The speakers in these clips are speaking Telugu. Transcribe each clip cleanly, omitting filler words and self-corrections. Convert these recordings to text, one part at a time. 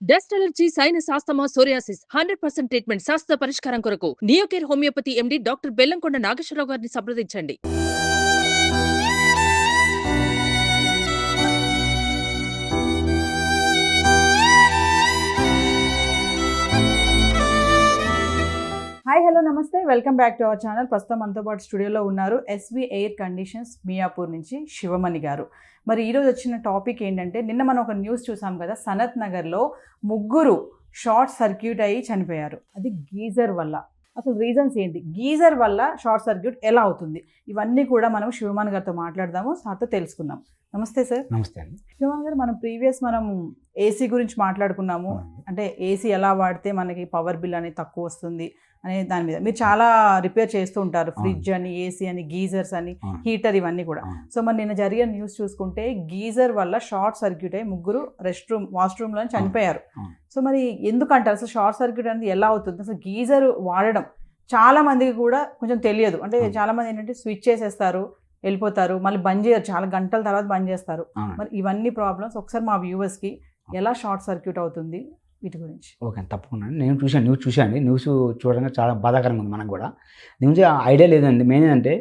Dust allergy, sinus, asthma, psoriasis 100% treatment శాస్త్ర పరిష్కారం కొరకు Neocare homeopathy MD doctor Bellamkonda Nageswara Rao గారిని సంప్రదించండి. Hi hello namaste, welcome back to our channel. ప్రస్తుతం మనతో పాటు స్టూడియోలో ఉన్నారు ఎస్వి ఎయిర్ కండిషన్స్ మియాపూర్ నుంచి శివమణి గారు. మరి ఈరోజు వచ్చిన టాపిక్ ఏంటంటే, నిన్న మనం ఒక న్యూస్ చూసాం కదా, సనత్ నగర్లో ముగ్గురు షార్ట్ సర్క్యూట్ అయ్యి చనిపోయారు. అది గీజర్ వల్ల. అసలు రీజన్స్ ఏంటి, గీజర్ వల్ల షార్ట్ సర్క్యూట్ ఎలా అవుతుంది, ఇవన్నీ కూడా మనం శివమణి గారితో మాట్లాడదాము, సార్తో తెలుసుకుందాం. నమస్తే సార్. నమస్తే అండి. శివమణి గారు, మనం ఏసీ గురించి మాట్లాడుకున్నాము. అంటే ఏసీ ఎలా వాడితే మనకి పవర్ బిల్ అనేది తక్కువ వస్తుంది అనే దాని మీద మీరు చాలా రిపేర్ చేస్తూ ఉంటారు. ఫ్రిడ్జ్ అని, ఏసీ అని, గీజర్స్ అని, హీటర్, ఇవన్నీ కూడా. సో మరి నిన్న జరిగిన న్యూస్ చూసుకుంటే గీజర్ వల్ల షార్ట్ సర్క్యూట్ అయ్యి ముగ్గురు వాష్రూమ్లో చనిపోయారు. సో మరి ఎందుకంటారు అసలు షార్ట్ సర్క్యూట్ అనేది ఎలా అవుతుంది? అసలు గీజర్ వాడడం చాలా మందికి కూడా కొంచెం తెలియదు. అంటే చాలా మంది ఏంటంటే స్విచ్ చేసేస్తారు, వెళ్ళిపోతారు, మళ్ళీ బంద్ చేయరు, చాలా గంటల తర్వాత బంద్ చేస్తారు. మరి ఇవన్నీ ప్రాబ్లమ్స్ ఒకసారి మా వ్యూవర్స్కి ఎలా షార్ట్ సర్క్యూట్ అవుతుంది వీటి గురించి. ఓకే, తప్పకుండా. నేను న్యూస్ చూశాను. న్యూస్ చూడడానికి చాలా బాధాకరంగా ఉంది మనకు కూడా. న్యూస్ ఐడియా లేదండి. మెయిన్ ఏంటంటే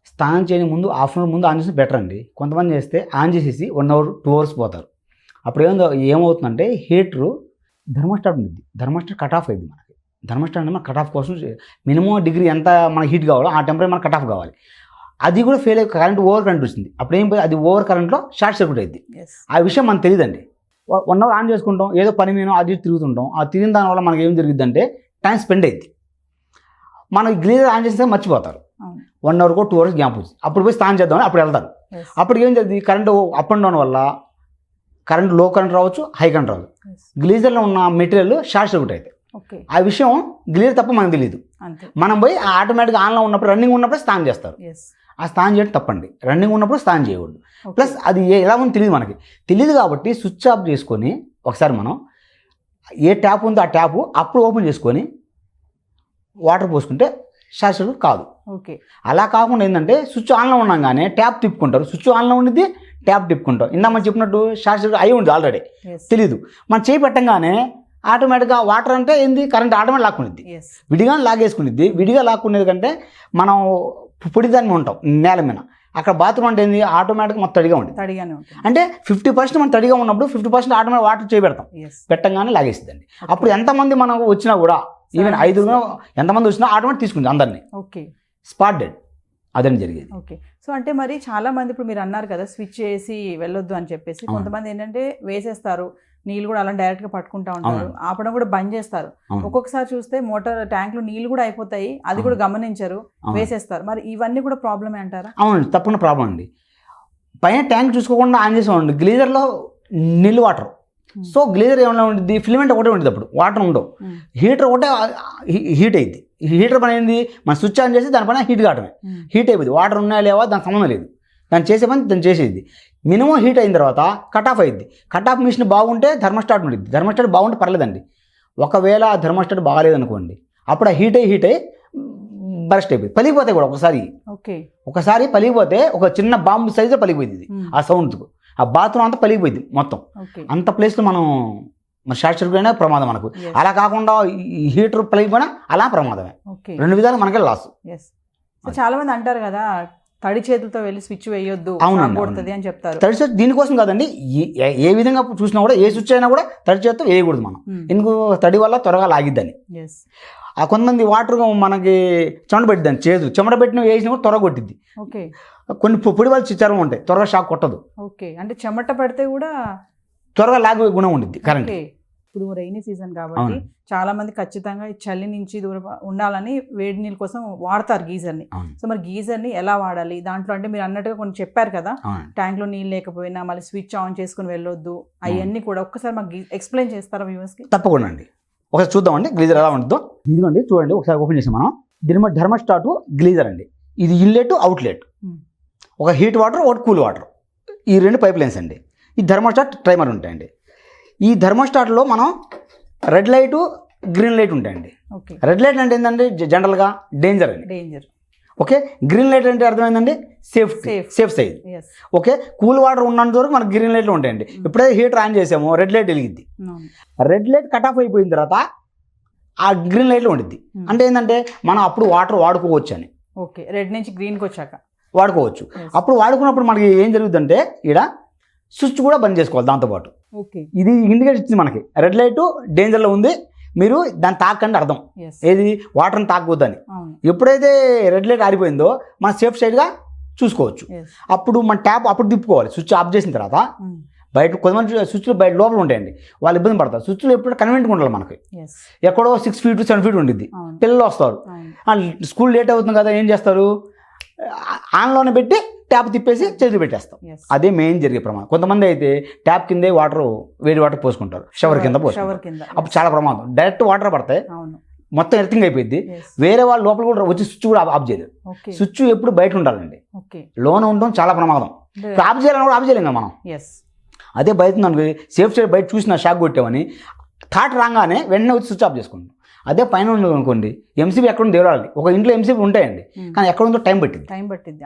స్నానం చేయని ముందు హాఫ్ అన్ అవర్ ముందు ఆన్ చేసి బెటర్ అండి. కొంతమంది చేస్తే ఆన్ చేసేసి 1 hour 2 hours పోతారు. అప్పుడు ఏమవుతుందంటే హీటరు థర్మోస్టాట్ ఉంది, థర్మోస్టాట్ కట్ ఆఫ్ అయింది. మనకి థర్మోస్టాట్ అంటే మన కట్ ఆఫ్ కోసం మినిమం డిగ్రీ ఎంత మనకి హీట్ కావాలో ఆ టెంపరేచర్ మనకు కట్ ఆఫ్ కావాలి. అది కూడా ఫెయిల్ అయ్యి కరెంట్ ఓవర్ కరెంట్ వస్తుంది. అప్పుడు ఏం అది ఓవర్ కరెంట్లో షార్ట్ సర్క్యూట్ అయింది. ఆ విషయం మనకు తెలియదండి. 1 hour ఆన్ చేసుకుంటాం, ఏదో పని మీద అది తిరుగుతుంటాం. ఆ తిరిగిన దానివల్ల మనకి ఏం జరిగిద్దంటే టైం స్పెండ్ అయింది. మనకి గ్లీజర్ ఆన్ చేస్తే మర్చిపోతారు. 1 hour 2 hours గ్యాప్ వచ్చింది. అప్పుడు పోయి స్నానం చేద్దామని అప్పుడు వెళ్తారు. అప్పుడు ఏం జరిగింది, కరెంట్ అప్ అండ్ డౌన్ వల్ల కరెంట్ లో కరెంట్ రావచ్చు, హై కరెంట్ రావచ్చు. గ్లీజర్లో ఉన్న మెటీరియల్ షార్ట్ సర్క్యూట్ అయితే ఆ విషయం గ్లీజర్ తప్ప మనకు తెలియదు. మనం పోయి ఆటోమేటిక్గా ఆన్లో ఉన్నప్పుడు, రన్నింగ్ ఉన్నప్పుడు స్నానం చేస్తారు. ఆ స్నానం చేయడం తప్పండి. రన్నింగ్ ఉన్నప్పుడు స్నానం చేయకూడదు. ప్లస్ అది ఎలా ఉందో తెలియదు, మనకి తెలియదు. కాబట్టి స్విచ్ ఆఫ్ చేసుకొని ఒకసారి మనం ఏ ట్యాప్ ఉందో ఆ ట్యాప్ అప్పుడు ఓపెన్ చేసుకొని వాటర్ పోసుకుంటే షార్ట్ సర్క్యూట్ కాదు. అలా కాకుండా ఏంటంటే స్విచ్ ఆన్లో ఉన్నాగానే ట్యాప్ తిప్పుకుంటారు. స్విచ్ ఆన్లో ఉండిద్ది, ట్యాప్ తిప్పుకుంటాం. ఇందా మనం చెప్పినట్టు షార్ట్ సర్క్యూట్ అయి ఉంది ఆల్రెడీ, తెలీదు. మనం చేయి పెట్టంగానే ఆటోమేటిక్గా వాటర్ అంటే ఏంది, కరెంట్ ఆటోమేటిక్ లాక్కునిద్ది. విడిగా లాగేసుకునిద్ది. విడిగా లాక్కునేది కంటే మనం పొడి దాన్ని ఉంటాం నేల మీద. అక్కడ బాత్రూమ్ అంటే ఏంది, ఆటోమేటిక్గా మొత్తం తడిగా ఉంటుంది. అంటే 50% మనం తడిగా ఉన్నప్పుడు 50% ఆటోమేటిక్ వాటర్ చేయబెడతాం. పెట్టంగానే లాగేస్తుందండి. అప్పుడు ఎంతమంది మనం వచ్చినా కూడా, ఈవెన్ 5 ఎంతమంది వచ్చినా ఆటోమేటిక్ తీసుకుంది అందరినీ. Spot dead. అదని జరిగేది. సో అంటే మరి చాలా మంది ఇప్పుడు మీరు అన్నారు కదా స్విచ్ చేసి వెళ్ళొద్దు అని చెప్పేసి, కొంతమంది ఏంటంటే వేసేస్తారు, నీళ్ళు కూడా అలా డైరెక్ట్గా పట్టుకుంటా ఉంటారు, ఆపడం కూడా బంద్ చేస్తారు. ఒక్కొక్కసారి చూస్తే మోటార్ ట్యాంక్లో నీళ్ళు కూడా అయిపోతాయి, అది కూడా గమనించరు, వేసేస్తారు. మరి ఇవన్నీ కూడా ప్రాబ్లమే అంటారా? అవునండి, తప్పకుండా ప్రాబ్లం అండి. పైన ట్యాంక్ చూసుకోకుండా ఆన్ చేసామండి, గ్లీజర్లో నీళ్ళు వాటర్. సో గ్లీజర్ ఏమైనా ఉంటుంది, ఫిలమెంట్ ఒకటే ఉంటుంది, అప్పుడు వాటర్ ఉండవు. హీటర్ ఒకటే హీట్ అయింది. హీటర్ పని ఏంది, మన స్విచ్ ఆన్ చేసి దానిపైన హీట్ కావడమే. హీట్ అయిపోయింది. వాటర్ ఉన్నాయా లేవా దానికి సంబంధం లేదు. దాన్ని చేసే పని దాన్ని చేసేది. మినిమం హీట్ అయిన తర్వాత కట్ ఆఫ్ అయింది. కట్ ఆఫ్ మిషన్ బాగుంటే థర్మోస్టాట్ ఉంటుంది. థర్మోస్టాట్ బాగుంటే పర్లేదండి. ఒకవేళ ఆ థర్మోస్టాట్ బాగాలేదనుకోండి, అప్పుడు ఆ హీట్ అయ్యి బరస్ట్ అయిపోయింది, పలిగిపోతాయి కూడా. ఒకసారి పలిగిపోతే ఒక చిన్న బాంబు సైజు పలిగిపోయింది ఆ సౌండ్కు. ఆ బాత్రూమ్ అంతా పలిగిపోయింది మొత్తం. అంత ప్లేస్లో మనం షార్ట్ సర్క్యూట్ అయినా ప్రమాదం మనకు. అలా కాకుండా హీటర్ పలిగిపోయినా అలా ప్రమాదమే. 2 విధాలు మనకే లాస్. చాలా మంది అంటారు కదా, తడి చేతులతో వెళ్ళి స్విచ్ వేయొద్దు అని చెప్తారు. తడి చేతి దీనికోసం కాదండి, ఏ విధంగా చూసినా కూడా, ఏ స్విచ్ అయినా కూడా తడి చేతితో వేయకూడదు మనం. ఎందుకు, తడి వల్ల త్వరగా లాగిద్దని. ఆ కొంతమంది వాటర్ మనకి చెమట పెట్టిద్దని, చెమట పెట్టిన వేసినా కూడా త్వరగా కొట్టిద్ది. కొన్ని పొడి వాళ్ళు చర్మం ఉంటాయి, త్వరగా షాక్ కొట్టదు. అంటే చెమట పడితే కూడా త్వరగా లాగే గుణం ఉండిద్ది కరెంట్. ఇప్పుడు రైనీ సీజన్ కాబట్టి చాలా మంది ఖచ్చితంగా చలి నుంచి దూరం ఉండాలని వేడి నీళ్ళ కోసం వాడతారు గీజర్ని. సో మరి గీజర్ని ఎలా వాడాలి దాంట్లో, అంటే మీరు అన్నట్టుగా కొన్ని చెప్పారు కదా, ట్యాంక్లో నీళ్ళు లేకపోయినా మళ్ళీ స్విచ్ ఆన్ చేసుకుని వెళ్ళొద్దు, అవన్నీ కూడా ఒక్కసారి మాకు ఎక్స్ప్లెయిన్ చేస్తారా వ్యూవర్స్కి? తప్పకుండా అండి. ఒకసారి చూద్దామండి గ్లీజర్ ఎలా ఉంటుందో. ఇదిగోండి చూడండి, ఒకసారి ఓపెన్ చేసాం మనం. దీని మీద థర్మోస్టాట్ గ్లీజర్ అండి. ఇది ఇన్లెట్ అవుట్లెట్. ఒక హీట్ వాటర్, ఒకటి కూల్ వాటర్, ఈ 2 పైప్ లైన్స్ అండి. ఈ థర్మోస్టాట్ టైమర్ ఉంటాయండి. ఈ థర్మోస్టాట్లో మనం రెడ్ లైటు, గ్రీన్ లైట్ ఉంటాయండి. రెడ్ లైట్ అంటే ఏంటంటే జనరల్గా డేంజర్ అండి. ఓకే, గ్రీన్ లైట్ అంటే అర్థమైందండి safe side. yes okay, cool water ఉన్నంత వరకు మనకు గ్రీన్ లైట్లు ఉంటాయండి. ఎప్పుడైతే హీటర్ ఆన్ చేసామో రెడ్ లైట్ వెలిగిద్ది. రెడ్ లైట్ కట్ ఆఫ్ అయిపోయిన తర్వాత ఆ గ్రీన్ లైట్లో ఉండిద్ది. అంటే ఏంటంటే మనం అప్పుడు వాటర్ వాడుకోవచ్చు అని. ఓకే, రెడ్ నుంచి గ్రీన్కి వచ్చాక వాడుకోవచ్చు. అప్పుడు వాడుకున్నప్పుడు మనకి ఏం జరుగుతుందంటే ఇక్కడ స్విచ్ కూడా బంద్ చేసుకోవాలి దాంతోపాటు. ఓకే, ఇది ఇండికేట్ ఇచ్చింది మనకి, రెడ్ లైట్ డేంజర్లో ఉంది, మీరు దాన్ని తాకండి అర్థం. ఏది వాటర్ని తాకవద్దని. ఎప్పుడైతే రెడ్ లైట్ ఆరిపోయిందో మనం సేఫ్ సైడ్గా చూసుకోవచ్చు. అప్పుడు మన ట్యాప్ అప్పుడు తిప్పుకోవాలి. స్విచ్ ఆఫ్ చేసిన తర్వాత బయట కొంతమంది స్విచ్లు బయట లోపల ఉంటాయండి, వాళ్ళు ఇబ్బంది పడతారు. స్విచ్లు ఎప్పుడు కన్వీనియంట్గా ఉండాలి మనకి. ఎక్కడో 6 feet 7 feet ఉండిద్ది. పిల్లలు వస్తారు, స్కూల్ లేట్ అవుతుంది కదా, ఏం చేస్తారు, ఆన్లోనే పెట్టి ట్యాప్ తిప్పేసి చేతులు పెట్టేస్తాం. అదే మెయిన్ జరిగే ప్రమాదం. కొంతమంది అయితే ట్యాప్ కిందే వేడి వాటర్ పోసుకుంటారు, షవర్ కింద పోసుకుంటారు. అప్పుడు చాలా ప్రమాదం. డైరెక్ట్ వాటర్ పడతాయి, మొత్తం ఎర్తింగ్ అయిపోయింది. వేరే వాళ్ళు లోపల కూడా వచ్చి స్విచ్ కూడా ఆఫ్ చేయలేదు. స్విచ్ ఎప్పుడు బయట ఉండాలండి, లోన ఉండడం చాలా ప్రమాదం. ఆఫ్ చేయాలని కూడా ఆఫ్ చేయలేం కదా మనం. అదే బయట అనుకో, సేఫ్ సైడ్ బయట చూసిన షాక్ కొట్టామని థాట్ రాగానే వెంటనే వచ్చి స్విచ్ ఆఫ్ చేసుకుంటాం. అదే పైన ఉంది అనుకోండి, ఎంసీబీ ఎక్కడ ఉంది దేవరాలి, ఒక ఇంట్లో ఎంసీబీ ఉంటాయండి, కానీ ఎక్కడ ఉందో టైం పట్టింది.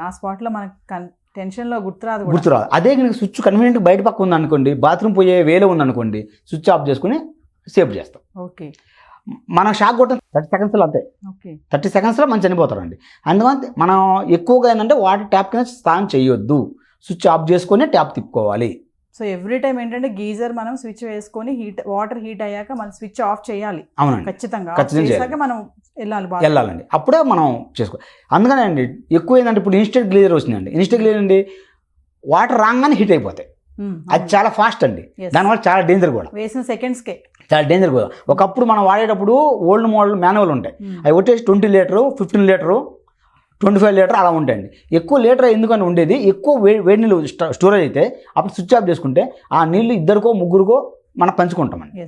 ఆ స్పాట్లో మనకి టెన్షన్లో గుర్తురాదు. అదే కనుక స్విచ్ కన్వీనియంట్ బయట పక్క ఉంది అనుకోండి, బాత్రూమ్ పోయే వేలో ఉంది అనుకోండి, స్విచ్ ఆఫ్ చేసుకుని సేఫ్ చేస్తాం. ఓకే, మనం షాక్ కొట్టడం 30 secondsలో అంతే. 30 secondsలో మనం చనిపోతారండి. అందుకని మనం ఎక్కువగా ఏంటంటే వాటర్ ట్యాప్ కింద స్నానం చేయొద్దు, స్విచ్ ఆఫ్ చేసుకొని ట్యాప్ తిప్పుకోవాలి. సో ఎవ్రీ టైం ఏంటంటే గీజర్ మనం స్విచ్ వేసుకొని వాటర్ హీట్ అయ్యాక మనం స్విచ్ ఆఫ్ చేయాలి. అవునండి, ఖచ్చితంగా మనం వెళ్ళాలండి, అప్పుడే మనం చేసుకోవాలి. అందుకనే అండి ఎక్కువ ఏంటంటే ఇప్పుడు ఇన్స్టెంట్ గ్లీజర్ వచ్చిందండి. ఇన్స్టెంట్ గ్లీజర్ అండి వాటర్ రాగానే హీట్ అయిపోతాయి. అది చాలా ఫాస్ట్ అండి, దానివల్ల చాలా డేంజర్ కూడా. వేసిన సెకండ్స్కే చాలా డేంజర్ కూడా. ఒకప్పుడు మనం వాడేటప్పుడు ఓల్డ్ మోడల్ మాన్యువల్ ఉంటాయి, అవి వచ్చేసి 20 లీటర్ 15 లీటర్ 25 లీటర్ అలా ఉంటాయండి. ఎక్కువ లీటర్ ఎందుకని ఉండేది, ఎక్కువ వేడి నీళ్ళు స్టోరేజ్ అయితే అప్పుడు స్విచ్ ఆఫ్ చేసుకుంటే ఆ నీళ్ళు 2 ముగ్గురుకో మనం పంచుకుంటామండి.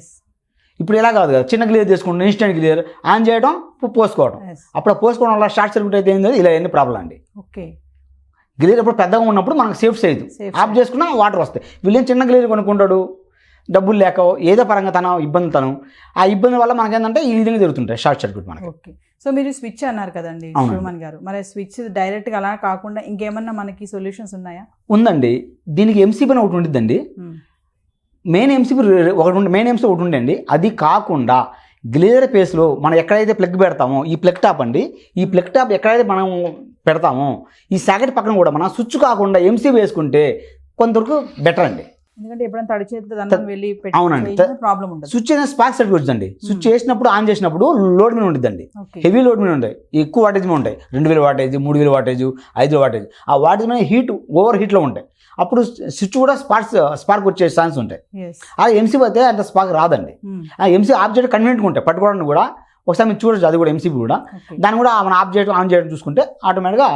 ఇప్పుడు ఇలా కాదు కదా, చిన్న గ్లియర్ చేసుకుంటాం, ఇన్స్టెంట్ గ్లియర్ ఆన్ చేయడం పోసుకోవడం. అప్పుడు పోసుకోవడం వల్ల షార్ట్ సర్క్యూట్ అయితే ఏంది, ఇలా ఎన్ని ప్రాబ్లం అండి. ఓకే, గ్లియర్ ఎప్పుడు పెద్దగా ఉన్నప్పుడు మనకు సేఫ్ సైజ్ ఆఫ్ చేసుకున్నా వాటర్ వస్తాయి. వీళ్ళేం చిన్న గ్లియర్ కొనుక్కుంటాడు, డబ్బులు లేక ఏదో పరంగా ఆ ఇబ్బంది వల్ల మనకేంటంటే ఈ విధంగా జరుగుతుంటాయి షార్ట్ సర్క్యూట్ మనకి. ఓకే, సో మీరు స్విచ్ అన్నారు కదండి శివమన్ గారు, మరి స్విచ్ డైరెక్ట్గా అలా కాకుండా ఇంకేమన్నా మనకి సొల్యూషన్స్ ఉన్నాయా? ఉందండి, దీనికి ఎంసీబీ ఒకటి ఉండిద్దండి. మెయిన్ ఎంసీబీ ఒకటి ఉండండి. అది కాకుండా గ్లేజర్ పేస్లో మనం ఎక్కడైతే ప్లగ్ పెడతామో ఈ ప్లగ్ టాప్ అండి, ఈ ప్లగ్ టాప్ ఎక్కడైతే మనం పెడతామో ఈ సాకెట్ పక్కన కూడా మనం స్విచ్ కాకుండా ఎంసీబీ వేసుకుంటే కొంతవరకు బెటర్ అండి. ఎందుకంటే ఎప్పుడైనా తడి చేతితో దండం వెళ్ళి అవునండి ప్రాబ్లం ఉంటుంది. స్విచ్ అనేది స్పార్క్ సర్క్యూట్ వచ్చిందండి. స్విచ్ చేసినప్పుడు ఆన్ చేసినప్పుడు లోడ్ మీద ఉంటుందండి, హెవీ లోడ్ మీద ఉంటాయి, ఎక్కువ వాటేజ్ మీద ఉంటాయి, 2000 వాటేజ్ 3000 వాటేజ్ 5000 వాటేజ్. ఆ వాటేజ్ మీద ఓవర్ హీట్లో ఉంటాయి. అప్పుడు స్విచ్ కూడా స్పార్క్ వచ్చే ఛాన్స్ ఉంటాయి. ఆ ఎంసీబీ అయితే అంత స్పార్క్ రాదండి. ఆ ఎంసీ ఆఫ్ చేయడం కన్వీనియంట్గా ఉంటాయి, పట్టుకోవడానికి కూడా ఒకసారి మీరు చూడొచ్చు. అది కూడా ఎంసీబీ కూడా దాన్ని కూడా మనం ఆఫ్ చేయడం ఆన్ చేయడం చూసుకుంటే ఆటోమేటిక్గా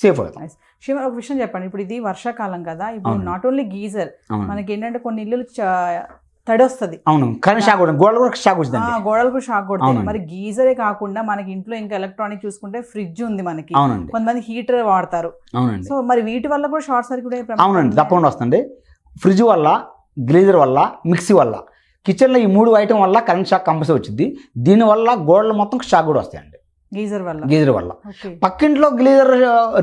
సేఫ్ అవుతాం. శివ, ఒక విషయం చెప్పండి, ఇప్పుడు ఇది వర్షాకాలం కదా, ఇప్పుడు నాట్ ఓన్లీ గీజర్, మనకి ఏంటంటే కొన్ని ఇల్లు తడి వస్తుంది. అవును, కానీ షాక్ కొడుతుంది, గోడలు కూడా షాక్ కొడుతుంది. మరి గీజరే కాకుండా మనకి ఇంట్లో ఇంకా ఎలక్ట్రానిక్ చూసుకుంటే ఫ్రిడ్జ్ ఉంది మనకి, కొంతమంది హీటర్ వాడతారు. సో మరి వీటి వల్ల కూడా షార్ట్ సర్క్యూట్ అవునండి తప్పకుండా వస్తుంది. ఫ్రిడ్జ్ వల్ల, గ్లీజర్ వల్ల, మిక్సీ వల్ల, కిచెన్లో ఈ 3 ఐటమ్ వల్ల కరెంట్ షాక్ కంపల్సరీ వచ్చింది. దీనివల్ల గోడలు మొత్తం షాక్ కూడా వస్తాయండి గీజర్ వల్ల. పక్కింట్లో గ్లీజర్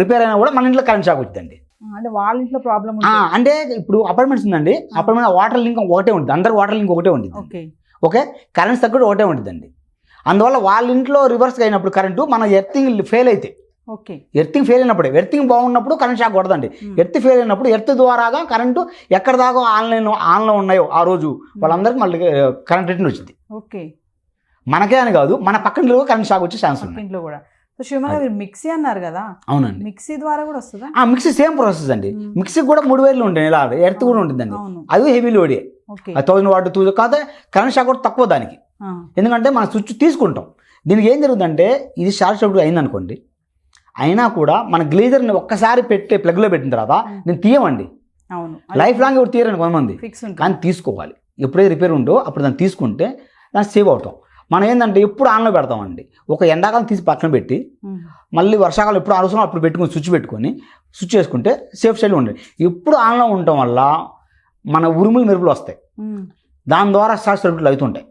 రిపేర్ అయినా కూడా మన ఇంట్లో కరెంట్ షాక్ వచ్చిందండి. అంటే వాళ్ళ ఇంట్లో ప్రాబ్లం అంటే ఇప్పుడు అపార్ట్మెంట్స్ ఉందండి, అపార్ట్మెంట్ వాటర్ లింక్ ఒకటే ఉంటుంది, అందరు వాటర్ లింక్ ఒకటే ఉంటుంది. ఓకే, కరెంట్ సర్క్యూట్ ఒకటే ఉంటుందండి. అందువల్ల వాళ్ళ ఇంట్లో రివర్స్ అయినప్పుడు కరెంటు మన ఎర్తింగ్ ఫెయిల్ అయితే, ఎర్తింగ్ ఫెయిల్ అయినప్పుడే, ఎర్తింగ్ బాగున్నప్పుడు కరెంట్ షాక్ కొడదండి. ఎర్త్ ఫెయిల్ అయినప్పుడు ఎర్త్ ద్వారాగా కరెంటు ఎక్కడ దాకా ఆన్లో ఉన్నాయో ఆ రోజు వాళ్ళందరికీ మళ్ళీ కరెంట్ రిటర్న్ వచ్చింది. ఓకే, మనకే అని కాదు, మన పక్కన కరెంట్ షాక్ వచ్చే ఛాన్స్ ఉంది. ఇంట్లో కూడా. మిక్సీ అన్నారు కదా, అవునండి, మిక్సీ ద్వారా కూడా వస్తుందా? మిక్సీ సేమ్ ప్రాసెస్ అండి. మిక్సీ కూడా 3 వైర్లు ఉంటాయి, ఇలా ఎర్త్ కూడా ఉంటుందండి. అది హెవీ లోడే, 1000 వాట్ 2000 కాదు, కరెంట్ షాక్ కూడా తక్కువ దానికి. ఎందుకంటే మనం స్విచ్ తీసుకుంటాం. దీనికి ఏం జరుగుతుందంటే ఇది షార్ట్ సర్క్యూట్ అయిందనుకోండి, అయినా కూడా మన గ్లేజర్ని ఒక్కసారి ప్లగ్లో పెట్టిన తర్వాత నేను తీయమండి, లైఫ్ లాంగ్ ఎవరు తీయరండి కొంతమంది, కానీ తీసుకోవాలి. ఎప్పుడైతే రిపేర్ ఉందో అప్పుడు దాన్ని తీసుకుంటే దాన్ని సేవ్ అవుతాం. మనం ఏంటంటే ఎప్పుడు ఆన్లో పెడతామండి, ఒక ఎండాకాలం తీసి పక్కన పెట్టి మళ్ళీ వర్షాకాలం ఎప్పుడు అవసరం అప్పుడు పెట్టుకుని స్విచ్ చేసుకుంటే సేఫ్ సైడ్లో ఉండండి. ఎప్పుడు ఆన్లో ఉండటం వల్ల మన ఉరుములు మెరుపులు వస్తాయి, దాని ద్వారా షార్ట్ సర్క్యూట్లు అవుతుంటాయి.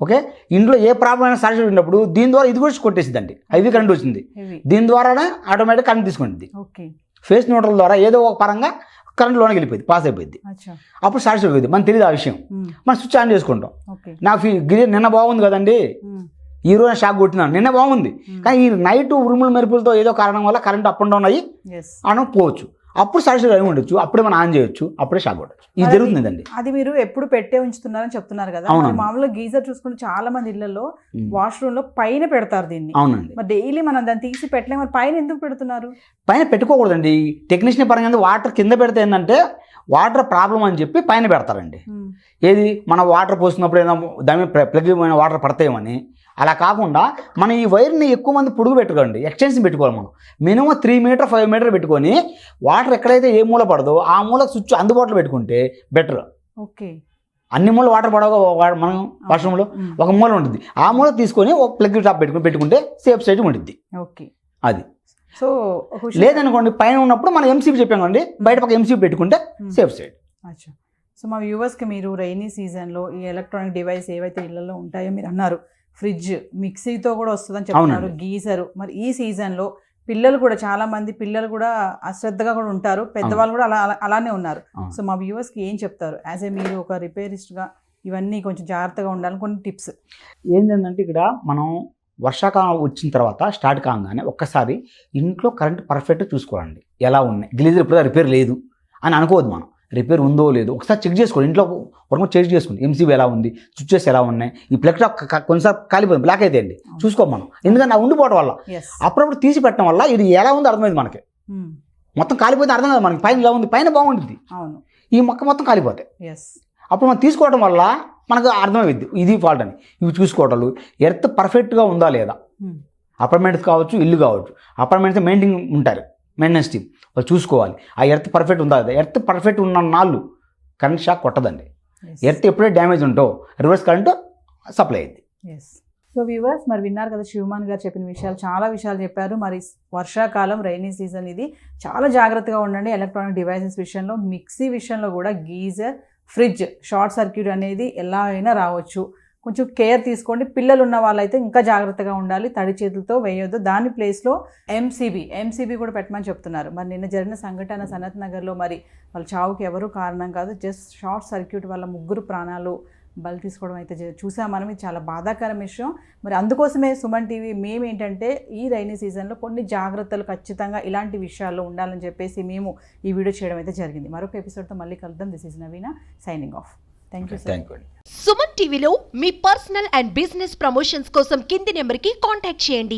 ఓకే, ఇంట్లో ఏ ప్రాబ్లం అయినా షార్ట్ సర్క్యూట్ ఉన్నప్పుడు దీని ద్వారా ఇది కూడా కొట్టేసిందండి, హైవీ కరెంట్ వచ్చింది, హెవీ. దీని ద్వారానే ఆటోమేటిక్ కరెంట్ తీసుకుంటుంది. ఓకే. ఫేస్ న్యూట్రల్ ద్వారా ఏదో ఒక పరంగా కరెంట్ లోనికి వెళ్ళిపోయింది, పాస్ అయిపోయింది. అచ్చా. అప్పుడు షార్ట్ సర్క్యూట్ అవుతుంది, మనకు తెలియదు ఆ విషయం. మనం స్విచ్ ఆన్ చేసుకుంటాం. ఓకే. నాకు నిన్న బాగుంది కదండి, ఈ రోజు షాక్ కొట్టినాను, నిన్న బాగుంది, కానీ ఈ నైట్ ఉరుముల మెరుపులతో ఏదో కారణం వల్ల కరెంట్ అప్ అండ్ డౌన్ అయ్యి ఆన్ పోవచ్చు. అప్పుడు షార్ట్ సర్క్యూట్ అయి ఉండొచ్చు, అప్పుడే మనం ఆన్ చేయొచ్చు, అప్పుడే షాక్ కొట్టచ్చు. ఇది జరుగుతుందండి. అది మీరు ఎప్పుడు పెట్టే ఉంచుతున్నారని చెప్తున్నారు కదా. మామూలుగా గీజర్ చూసుకుంటే చాలా మంది ఇళ్లలో వాష్రూమ్ లో పైన పెడతారు దీన్ని. అవునండి. మరి డైలీ మనం దాన్ని తీసి పెట్టలేము, మరి పైన ఎందుకు పెడుతున్నారు? పైన పెట్టుకోకూడదండి. టెక్నీషియన్ పరంగా వాటర్ కింద పెడితే ఏంటంటే వాటర్ ప్రాబ్లం అని చెప్పి పైన పెడతారండి. ఏది మన వాటర్ పోసినప్పుడు ఏదైనా దాని మీద ప్లగ్ అయిన వాటర్ పడతాయేమని. అలా కాకుండా మనం ఈ వైర్ని ఎక్కువ మంది పొడుగు పెట్టుకోండి, ఎక్స్టెన్షన్ పెట్టుకోవాలి. మనం మినిమం 3 మీటర్ 5 మీటర్ పెట్టుకొని వాటర్ ఎక్కడైతే ఏ మూల పడదో ఆ మూల స్విచ్ అందుబాటులో పెట్టుకుంటే బెటర్. ఓకే. అన్ని మూల వాటర్ పడవ మనం వాష్రూమ్లో ఒక మూల ఉంటుంది, ఆ మూల తీసుకొని ఒక ప్లగ్ టాప్ పెట్టుకుంటే సేఫ్ సైడ్ ఉంటుంది. ఓకే. అది సో లేదనుకోండి, పైన ఉన్నప్పుడు మనం ఎంసీబీ చెప్పాం కండి, బయట పక్క ఎంసీబీ పెట్టుకుంటే సేఫ్ సైడ్. అచ్చా. సో మా వ్యూవర్స్కి మీరు రైనీ సీజన్లో ఈ ఎలక్ట్రానిక్ డివైస్ ఏవైతే ఇళ్లలో ఉంటాయో మీరు అన్నారు, ఫ్రిడ్జ్ మిక్సీతో కూడా వస్తుందని చెప్తున్నారు, గీజరు. మరి ఈ సీజన్లో పిల్లలు కూడా చాలా మంది పిల్లలు కూడా అశ్రద్ధగా కూడా ఉంటారు, పెద్దవాళ్ళు కూడా అలానే ఉన్నారు. సో మా వ్యూవర్స్కి ఏం చెప్తారు యాజ్ ఏ మీరు ఒక రిపేరిస్ట్గా? ఇవన్నీ కొంచెం జాగ్రత్తగా ఉండాలని కొన్ని టిప్స్ ఏంటంటే, ఇక్కడ మనం వర్షాకాలం వచ్చిన తర్వాత స్టార్ట్ కాగానే ఒక్కసారి ఇంట్లో కరెంట్ పర్ఫెక్ట్ చూసుకోవాలండి. ఎలా ఉన్నాయి, గ్లీజర్ ఇప్పుడు రిపేర్ లేదు అని అనుకోవద్దు. మనం రిపేర్ ఉందో లేదో ఒకసారి చెక్ చేసుకోండి. ఇంట్లో వరకు చెక్ చేసుకోండి, ఎంసీబీ ఎలా ఉంది, స్విచ్చెస్ ఎలా ఉన్నాయి, ఈ ప్లగ్ కొన్నిసార్లు కాలిపోయింది, బ్లాక్ అయితే అండి చూసుకో మనం. ఎందుకంటే ఆ ఉండిపోవడం వల్ల అప్పుడప్పుడు తీసి పెట్టడం వల్ల ఇది ఎలా ఉందో అర్థమైంది మనకి. మొత్తం కాలిపోతే అర్థం కాదు మనకి, పైన ఎలా ఉంది, పైన బాగుంటుంది, ఈ మొక్క మొత్తం కాలిపోతాయి. అప్పుడు మనం తీసుకోవడం వల్ల మనకు అర్థమైంది ఇది ఫాల్ట్ అని. ఇవి చూసుకోవటాలు, ఎర్త్ పర్ఫెక్ట్గా ఉందా లేదా, అపార్ట్మెంట్స్ కావచ్చు, ఇల్లు కావచ్చు, అపార్ట్మెంట్స్ మెయింటెనెన్స్ టీమ్ వాళ్ళు చూసుకోవాలి. ఆ ఎర్త్ పర్ఫెక్ట్ ఉందా లేదా. ఎర్త్ పర్ఫెక్ట్ ఉన్న నాళ్ళు కరెంట్ షాక్ కొట్టదండి. ఎర్త్ ఎప్పుడే డ్యామేజ్ ఉంటో రివర్స్ కరెంట్ సప్లై అయింది. సో వ్యూవర్స్, మరి విన్నారు కదా శివమాన్ గారు చెప్పిన విషయాలు, చాలా విషయాలు చెప్పారు. మరి వర్షాకాలం రైనీ సీజన్ ఇది, చాలా జాగ్రత్తగా ఉండండి ఎలక్ట్రానిక్ డివైసెస్ విషయంలో. మిక్సీ విషయంలో కూడా గీజర్, ఫ్రిడ్జ్ షార్ట్ సర్క్యూట్ అనేది ఎలా అయినా రావచ్చు, కొంచెం కేర్ తీసుకోండి. పిల్లలు ఉన్న వాళ్ళైతే ఇంకా జాగ్రత్తగా ఉండాలి, తడి చేతులతో వేయొద్దు. దాని ప్లేస్లో ఎంసీబీ కూడా పెట్టమని చెప్తున్నారు. మరి నిన్న జరిగిన సంఘటన సనత్ నగర్లో మరి వాళ్ళ చావుకి ఎవరు కారణం కాదు, జస్ట్ షార్ట్ సర్క్యూట్ వల్ల 3 ప్రాణాలు బలి తీసుకోవడం అయితే చూసాం మనం. ఇది చాలా బాధాకరం విషయం. మరి అందుకోసమే సుమన్ టీవీ మేమేంటంటే ఈ రైనీ సీజన్లో కొన్ని జాగ్రత్తలు ఖచ్చితంగా ఇలాంటి విషయాల్లో ఉండాలని చెప్పేసి మేము ఈ వీడియో చేయడం అయితే జరిగింది. మరొక ఎపిసోడ్తో మళ్ళీ కలుద్దాం. This is Naveena signing off. Thank you sir. Suman టీవీలో మీ పర్సనల్ అండ్ బిజినెస్ ప్రమోషన్స్ కోసం కింది నెంబర్కి కాంటాక్ట్ చేయండి.